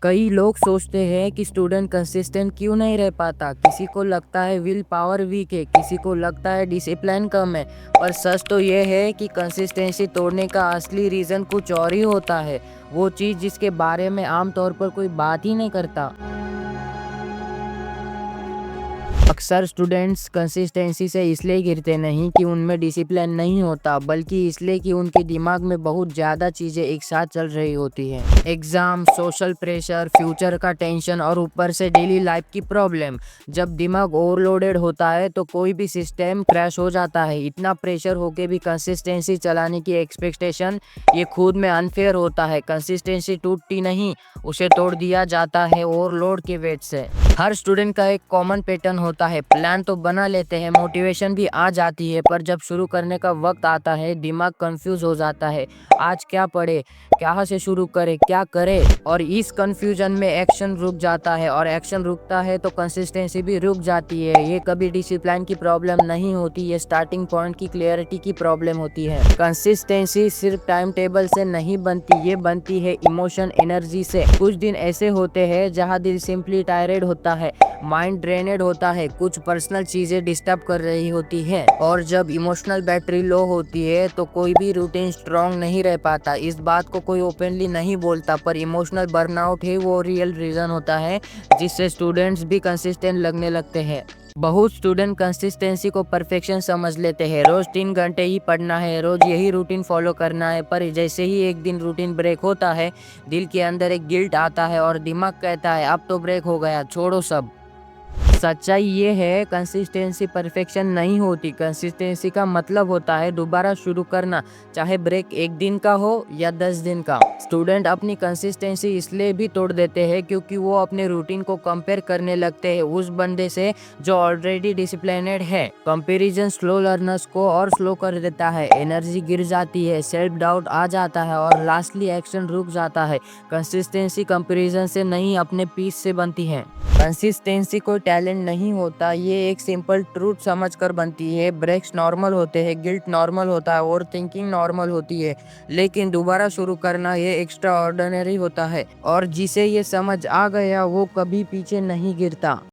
कई लोग सोचते हैं कि स्टूडेंट कंसिस्टेंट क्यों नहीं रह पाता। किसी को लगता है विल पावर वीक है, किसी को लगता है डिसिप्लिन कम है। पर सच तो ये है कि कंसिस्टेंसी तोड़ने का असली रीज़न कुछ और ही होता है। वो चीज़ जिसके बारे में आमतौर पर कोई बात ही नहीं करता। अक्सर स्टूडेंट्स कंसिस्टेंसी से इसलिए गिरते नहीं कि उनमें डिसिप्लिन नहीं होता, बल्कि इसलिए कि उनके दिमाग में बहुत ज़्यादा चीज़ें एक साथ चल रही होती हैं। एग्ज़ाम, सोशल प्रेशर, फ्यूचर का टेंशन और ऊपर से डेली लाइफ की प्रॉब्लम। जब दिमाग ओवरलोडेड होता है तो कोई भी सिस्टम क्रैश हो जाता है। इतना प्रेशर होके भी कंसिस्टेंसी चलाने की एक्सपेक्टेशन, ये खुद में अनफेयर होता है। कंसिस्टेंसी टूटती नहीं, उसे तोड़ दिया जाता है ओवरलोड के वेट से। हर स्टूडेंट का एक कॉमन पैटर्न होता है। प्लान तो बना लेते हैं, मोटिवेशन भी आ जाती है, पर जब शुरू करने का वक्त आता है दिमाग कंफ्यूज हो जाता है। आज क्या पढ़े, कहाँ से शुरू करे, क्या करे, और इस कंफ्यूजन में एक्शन रुक जाता है, और एक्शन रुकता है तो कंसिस्टेंसी भी रुक जाती है। ये कभी डिसिप्लिन की प्रॉब्लम नहीं होती, ये स्टार्टिंग पॉइंट की क्लियरिटी की प्रॉब्लम होती है। कंसिस्टेंसी सिर्फ टाइम टेबल से नहीं बनती, ये बनती है इमोशन, एनर्जी से। कुछ दिन ऐसे होते हैं जहाँ दिल सिंपली टायर्ड होता है, माइंड ड्रेनेड होता है, कुछ पर्सनल चीजें डिस्टर्ब कर रही होती है, और जब इमोशनल बैटरी लो होती है तो कोई भी रूटीन स्ट्रांग नहीं रह पाता। इस बात को कोई ओपनली नहीं बोलता, पर इमोशनल बर्नआउट ही वो रियल रीजन होता है जिससे स्टूडेंट्स भी कंसिस्टेंट लगने लगते हैं। बहुत स्टूडेंट कंसिस्टेंसी को परफेक्शन समझ लेते हैं। रोज 3 घंटे ही पढ़ना है, रोज यही रूटीन फॉलो करना है, पर जैसे ही एक दिन रूटीन ब्रेक होता है दिल के अंदर एक गिल्ट आता है और दिमाग कहता है अब तो ब्रेक हो गया, छोड़ो सब। सच्चाई ये है, कंसिस्टेंसी परफेक्शन नहीं होती। कंसिस्टेंसी का मतलब होता है दोबारा शुरू करना, चाहे ब्रेक 1 दिन का हो या 10 दिन का। स्टूडेंट अपनी कंसिस्टेंसी इसलिए भी तोड़ देते हैं क्योंकि वो अपने रूटीन को कंपेयर करने लगते हैं उस बंदे से जो ऑलरेडी डिसिप्लिनेड है। कंपैरिजन स्लो लर्नर्स को और स्लो कर देता है, एनर्जी गिर जाती है, सेल्फ डाउट आ जाता है, और लास्टली एक्शन रुक जाता है। कंसिस्टेंसी कंपैरिजन से नहीं, अपने पीस से बनती है। कंसिस्टेंसी कोई टैलेंट नहीं होता, ये एक सिंपल ट्रूथ समझकर बनती है। ब्रेक्स नॉर्मल होते हैं, गिल्ट नॉर्मल होता है, और थिंकिंग नॉर्मल होती है, लेकिन दोबारा शुरू करना ये एक्स्ट्रा ऑर्डिनरी होता है, और जिसे ये समझ आ गया वो कभी पीछे नहीं गिरता।